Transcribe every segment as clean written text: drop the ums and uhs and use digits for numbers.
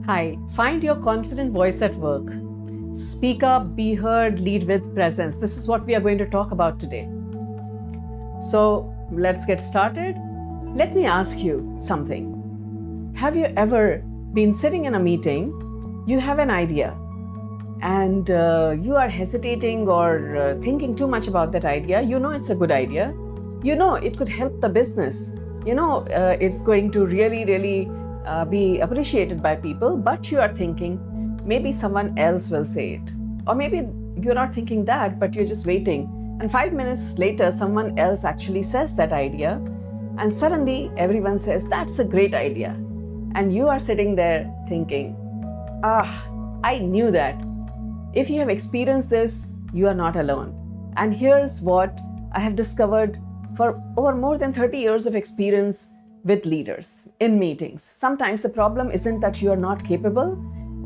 Hi, find your confident voice at work. Speak up, be heard, lead with presence. This is what we are going to talk about today. So let's get started. Let me ask you something. Have you ever been sitting in a meeting? You have an idea and you are hesitating or thinking too much about that idea. You know it's a good idea. You know it could help the business. You know it's going to really be appreciated by people, but you are thinking maybe someone else will say it. Or maybe you're not thinking that, but you're just waiting. And 5 minutes later, someone else actually says that idea. And suddenly everyone says, that's a great idea. And you are sitting there thinking, I knew that. If you have experienced this, you are not alone. And here's what I have discovered for over more than 30 years of experience with leaders in meetings. Sometimes the problem isn't that you are not capable,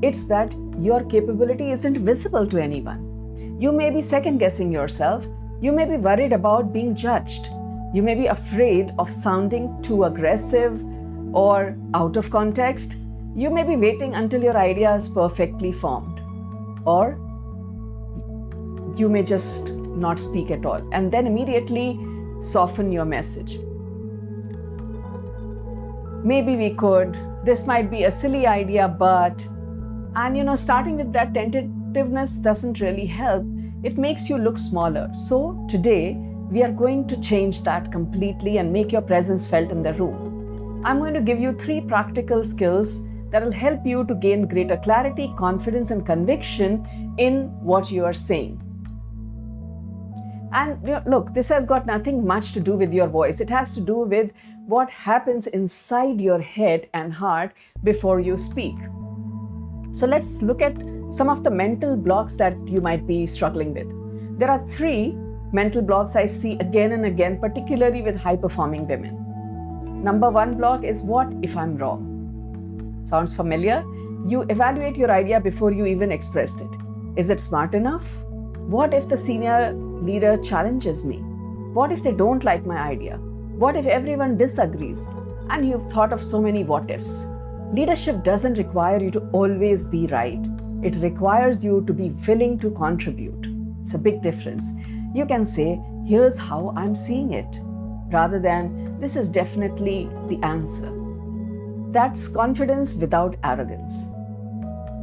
it's that your capability isn't visible to anyone. You may be second guessing yourself, you may be worried about being judged, you may be afraid of sounding too aggressive or out of context, you may be waiting until your idea is perfectly formed, or you may just not speak at all and then immediately soften your message. Maybe we could, this might be a silly idea, but, and starting with that tentativeness doesn't really help. It makes you look smaller. So today, we are going to change that completely and make your presence felt in the room. I'm going to give you 3 practical skills that will help you to gain greater clarity, confidence, and conviction in what you are saying. And look, this has got nothing much to do with your voice. It has to do with what happens inside your head and heart before you speak. So let's look at some of the mental blocks that you might be struggling with. There are 3 mental blocks I see again and again, particularly with high-performing women. Number 1 block is, what if I'm wrong? Sounds familiar? You evaluate your idea before you even expressed it. Is it smart enough? What if the senior leader challenges me? What if they don't like my idea? What if everyone disagrees? And you've thought of so many what ifs. Leadership doesn't require you to always be right. It requires you to be willing to contribute. It's a big difference. You can say, here's how I'm seeing it, rather than, this is definitely the answer. That's confidence without arrogance.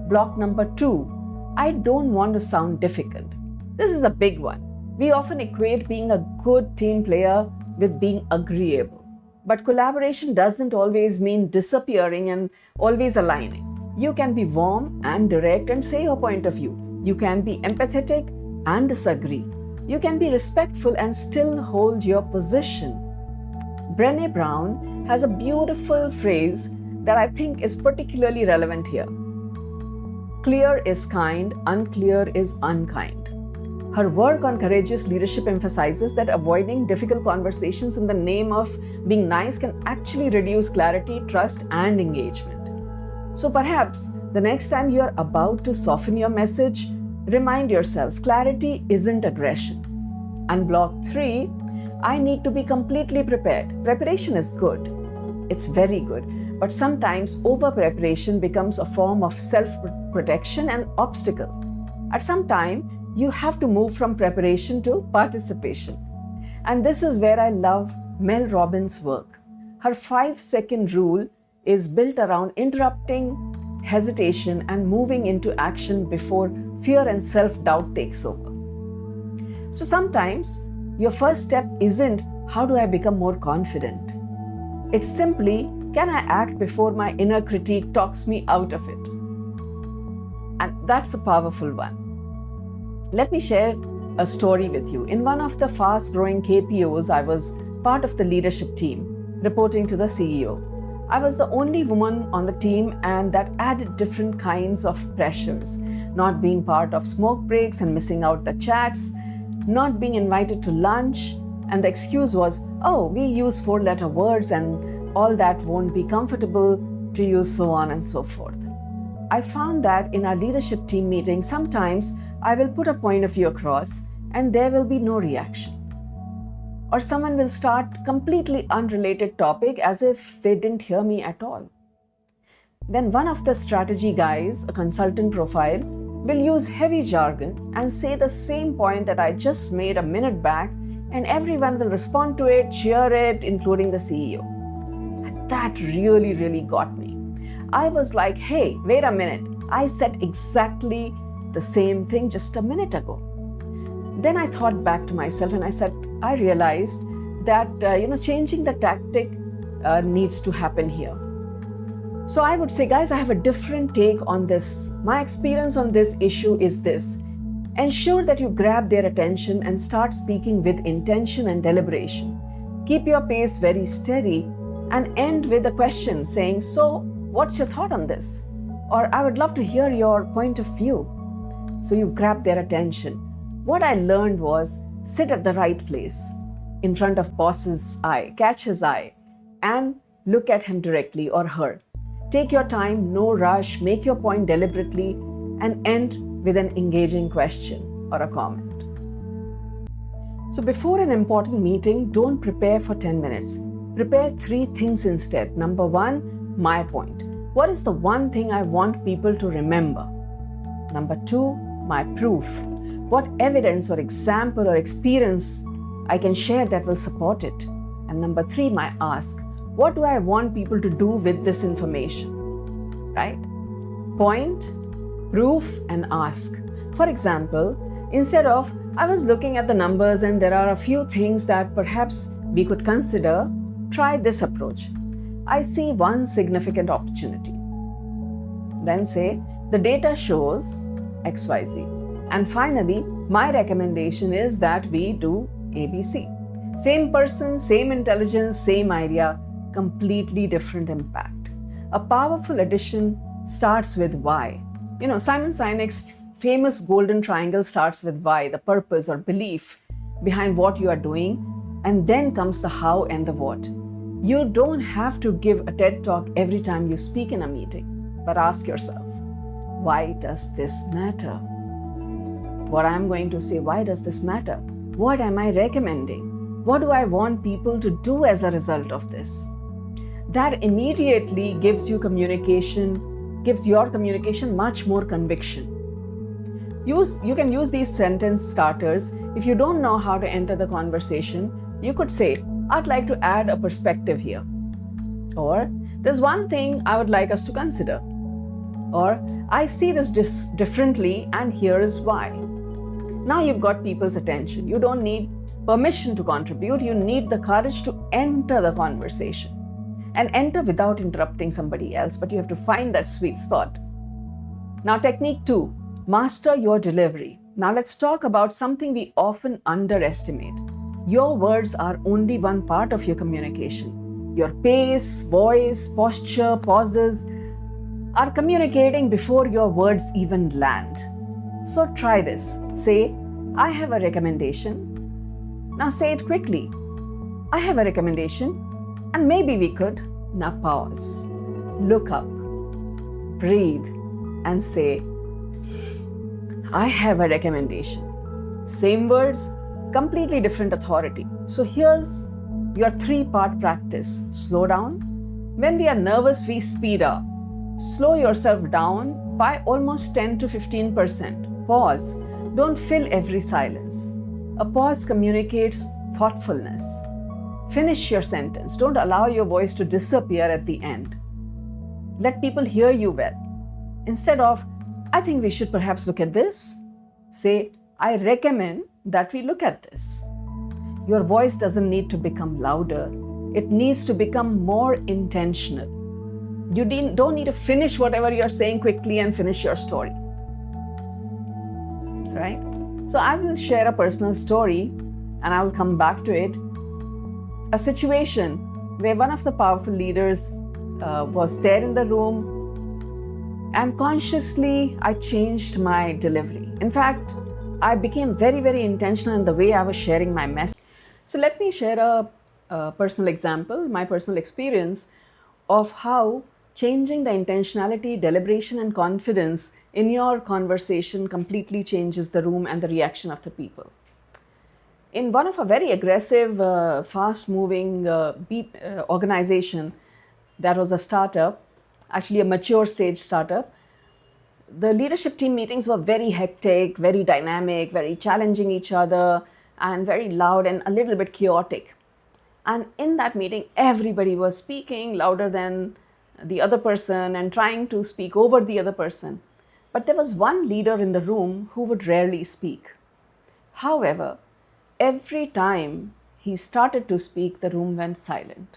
Block number 2, I don't want to sound difficult. This is a big one. We often equate being a good team player with being agreeable. But collaboration doesn't always mean disappearing and always aligning. You can be warm and direct and say your point of view. You can be empathetic and disagree. You can be respectful and still hold your position. Brené Brown has a beautiful phrase that I think is particularly relevant here. Clear is kind, unclear is unkind. Her work on courageous leadership emphasizes that avoiding difficult conversations in the name of being nice can actually reduce clarity, trust, and engagement. So perhaps the next time you are about to soften your message, remind yourself clarity isn't aggression. And block 3, I need to be completely prepared. Preparation is good. It's very good. But sometimes over-preparation becomes a form of self-protection and obstacle. At some time, you have to move from preparation to participation. And this is where I love Mel Robbins' work. Her 5-second rule is built around interrupting hesitation and moving into action before fear and self-doubt takes over. So sometimes your first step isn't, how do I become more confident? It's simply, can I act before my inner critique talks me out of it? And that's a powerful one. Let me share a story with you. In one of the fast-growing KPOs, I was part of the leadership team, reporting to the CEO. I was the only woman on the team, and that added different kinds of pressures. Not being part of smoke breaks and missing out the chats, not being invited to lunch, and the excuse was, oh, we use 4-letter words and all that won't be comfortable to use, so on and so forth. I found that in our leadership team meeting, sometimes I will put a point of view across and there will be no reaction. Or someone will start completely unrelated topic as if they didn't hear me at all. then one of the strategy guys, a consultant profile, will use heavy jargon and say the same point that I just made a minute back, and everyone will respond to it, cheer it, including the CEO. And that really got me. I was like, hey, wait a minute. I said exactly the same thing just a minute ago. Then I thought back to myself and I said, I realized that changing the tactic needs to happen here. So I would say, guys, I have a different take on this. My experience on this issue is this. Ensure that you grab their attention and start speaking with intention and deliberation. Keep your pace very steady and end with a question saying, so what's your thought on this? Or I would love to hear your point of view. So you grab their attention. What I learned was sit at the right place in front of boss's eye, catch his eye, and look at him directly or her. Take your time, no rush, make your point deliberately, and end with an engaging question or a comment. So before an important meeting, don't prepare for 10 minutes. Prepare 3 things instead. Number 1, my point. What is the one thing I want people to remember? Number 2, my proof. What evidence or example or experience I can share that will support it? And number 3, my ask. What do I want people to do with this information? Right? Point, proof, and ask. For example, instead of, I was looking at the numbers and there are a few things that perhaps we could consider, try this approach. I see one significant opportunity. Then say, the data shows XYZ. And finally, my recommendation is that we do ABC. Same person, same intelligence, same idea, completely different impact. A powerful addition starts with why. Simon Sinek's famous golden triangle starts with why, the purpose or belief behind what you are doing, and then comes the how and the what. You don't have to give a TED talk every time you speak in a meeting, but ask yourself, why does this matter? What I'm going to say, why does this matter? What am I recommending? What do I want people to do as a result of this? That immediately gives your communication much more conviction. You can use these sentence starters. If you don't know how to enter the conversation, you could say, I'd like to add a perspective here. Or, there's one thing I would like us to consider. Or, I see this differently and here is why. Now you've got people's attention. You don't need permission to contribute. You need the courage to enter the conversation. And enter without interrupting somebody else, but you have to find that sweet spot. Now, technique 2, master your delivery. Now, let's talk about something we often underestimate. Your words are only one part of your communication. Your pace, voice, posture, pauses are communicating before your words even land. So try this. Say, I have a recommendation. Now say it quickly. I have a recommendation. And maybe we could. Now pause, look up, breathe, and say, I have a recommendation. Same words, completely different authority. So here's your 3-part practice. Slow down. When we are nervous, we speed up. Slow yourself down by almost 10 to 15%. Pause. Don't fill every silence. A pause communicates thoughtfulness. Finish your sentence. Don't allow your voice to disappear at the end. Let people hear you well. Instead of, I think we should perhaps look at this, say, I recommend that we look at this. Your voice doesn't need to become louder. It needs to become more intentional. You don't need to finish whatever you're saying quickly and finish your story. Right? So I will share a personal story and I will come back to it. A situation where one of the powerful leaders was there in the room, and consciously I changed my delivery. In fact, I became very intentional in the way I was sharing my message. So let me share a personal example, my personal experience of how changing the intentionality, deliberation, and confidence in your conversation completely changes the room and the reaction of the people. In one of a very aggressive, fast-moving organization that was a startup, actually a mature stage startup. The leadership team meetings were very hectic, very dynamic, very challenging each other, and very loud and a little bit chaotic. And in that meeting, everybody was speaking louder than the other person and trying to speak over the other person. But there was one leader in the room who would rarely speak. However, every time he started to speak, the room went silent.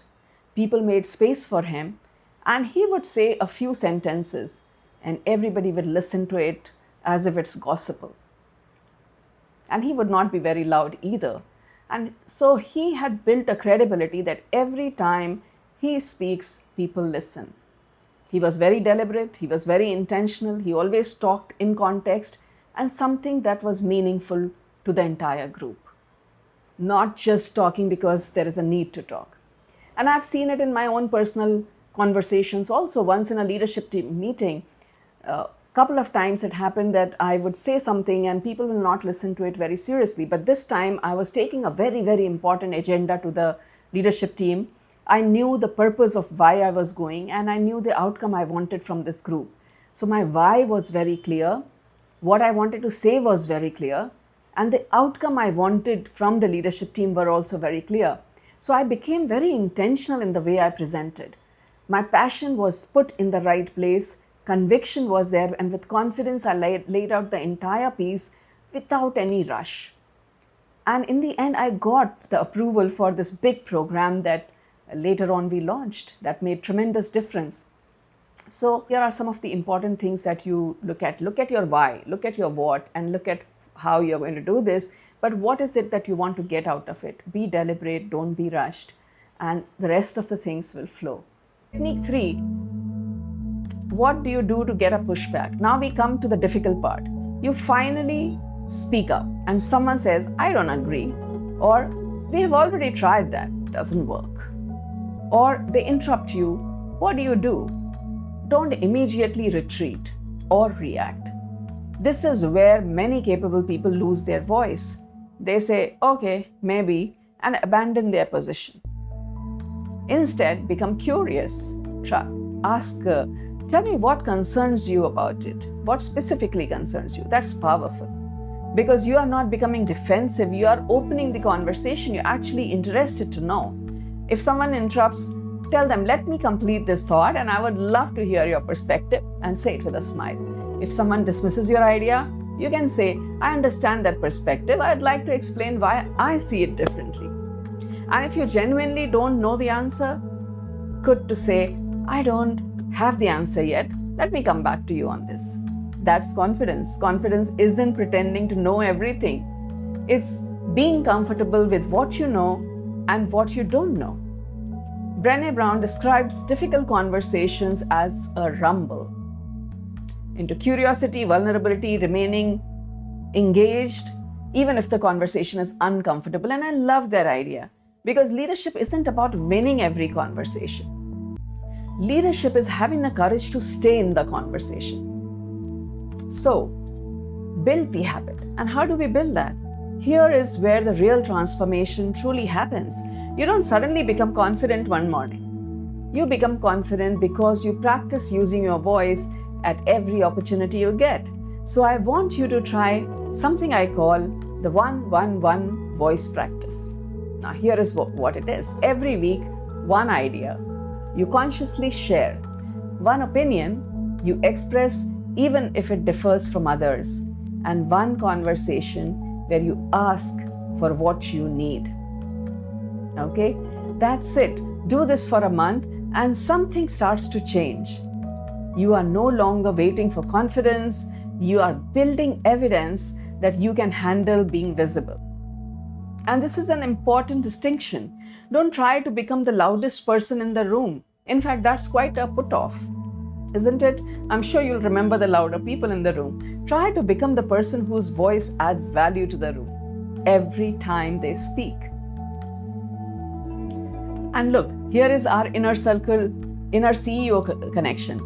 People made space for him, and he would say a few sentences, and everybody would listen to it as if it's gospel. And he would not be very loud either. And so he had built a credibility that every time he speaks, people listen. He was very deliberate, he was very intentional, he always talked in context and something that was meaningful to the entire group. Not just talking because there is a need to talk. And I've seen it in my own personal conversations also. Once in a leadership team meeting, a couple of times it happened that I would say something and people will not listen to it very seriously. But this time I was taking a very, very important agenda to the leadership team. I knew the purpose of why I was going and I knew the outcome I wanted from this group. So my why was very clear. What I wanted to say was very clear. And the outcome I wanted from the leadership team were also very clear. So I became very intentional in the way I presented. My passion was put in the right place. Conviction was there, and with confidence, I laid out the entire piece without any rush. And in the end, I got the approval for this big program that later on we launched that made tremendous difference. So here are some of the important things that you look at. Look at your why, look at your what, and look at how you're going to do this. But what is it that you want to get out of it? Be deliberate, don't be rushed, and the rest of the things will flow. Technique 3. What do you do to get a pushback? Now we come to the difficult part. You finally speak up and someone says, I don't agree, or we have already tried that, doesn't work. Or they interrupt you. What do? Don't immediately retreat or react. This is where many capable people lose their voice. They say, okay, maybe, and abandon their position. Instead, become curious. Ask, tell me what concerns you about it. What specifically concerns you? That's powerful. Because you are not becoming defensive, you are opening the conversation. You're actually interested to know. If someone interrupts, tell them, let me complete this thought and I would love to hear your perspective, and say it with a smile. If someone dismisses your idea, you can say, I understand that perspective. I'd like to explain why I see it differently. And if you genuinely don't know the answer, good to say, I don't have the answer yet. Let me come back to you on this. That's confidence. Confidence isn't pretending to know everything. It's being comfortable with what you know and what you don't know. Brené Brown describes difficult conversations as a rumble. Into curiosity, vulnerability, remaining engaged, even if the conversation is uncomfortable. And I love that idea because leadership isn't about winning every conversation. Leadership is having the courage to stay in the conversation. So, build the habit. And how do we build that? Here is where the real transformation truly happens. You don't suddenly become confident one morning. You become confident because you practice using your voice at every opportunity you get. So I want you to try something I call the 1-1-1 voice practice. Now here is what it is. Every week, one idea you consciously share, one opinion you express even if it differs from others, and one conversation where you ask for what you need. Okay, that's it. Do this for a month and something starts to change. You are no longer waiting for confidence. You are building evidence that you can handle being visible. And this is an important distinction. Don't try to become the loudest person in the room. In fact, that's quite a put-off, isn't it? I'm sure you'll remember the louder people in the room. Try to become the person whose voice adds value to the room every time they speak. And look, here is our inner circle, inner CEO connection.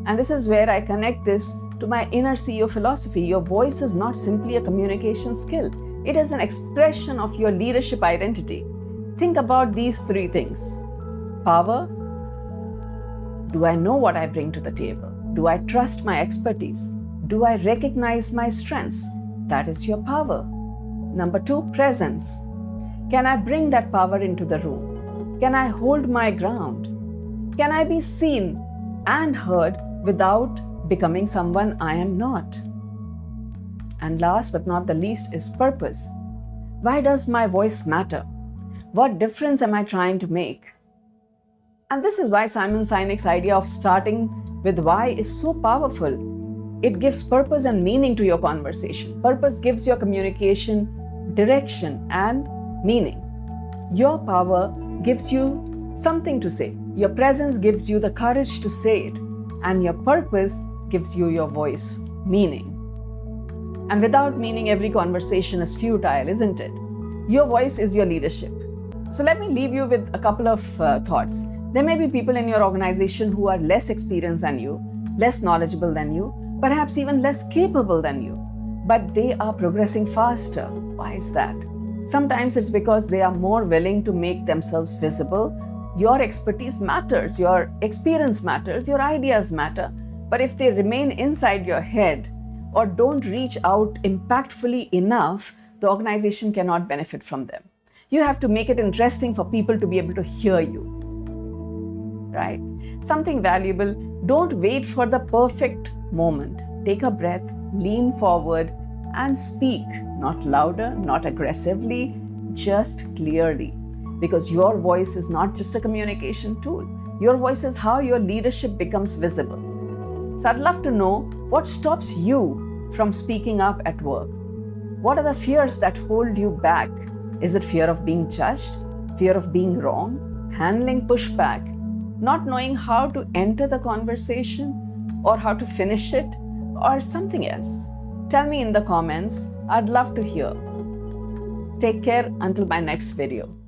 And this is where I connect this to my inner CEO philosophy. Your voice is not simply a communication skill. It is an expression of your leadership identity. Think about these three things: power, Do I know what I bring to the table? Do I trust my expertise? Do I recognize my strengths? That is your power. Number 2, presence. Can I bring that power into the room? Can I hold my ground? Can I be seen and heard without becoming someone I am not? And last but not the least is purpose. Why does my voice matter? What difference am I trying to make? And this is why Simon Sinek's idea of starting with why is so powerful. It gives purpose and meaning to your conversation. Purpose gives your communication direction and meaning. Your power gives you something to say. Your presence gives you the courage to say it. And your purpose gives you your voice, meaning. And without meaning, every conversation is futile, isn't it? Your voice is your leadership. So let me leave you with a couple of thoughts. There may be people in your organization who are less experienced than you, less knowledgeable than you, perhaps even less capable than you, but they are progressing faster. Why is that? Sometimes it's because they are more willing to make themselves visible. Your expertise matters, your experience matters, your ideas matter. But if they remain inside your head or don't reach out impactfully enough, the organization cannot benefit from them. You have to make it interesting for people to be able to hear you, right? Something valuable. Don't wait for the perfect moment. Take a breath, lean forward, and speak. Not louder, not aggressively, just clearly. Because your voice is not just a communication tool. Your voice is how your leadership becomes visible. So I'd love to know what stops you from speaking up at work. What are the fears that hold you back? Is it fear of being judged? Fear of being wrong? Handling pushback? Not knowing how to enter the conversation or how to finish it, or something else? Tell me in the comments. I'd love to hear. Take care until my next video.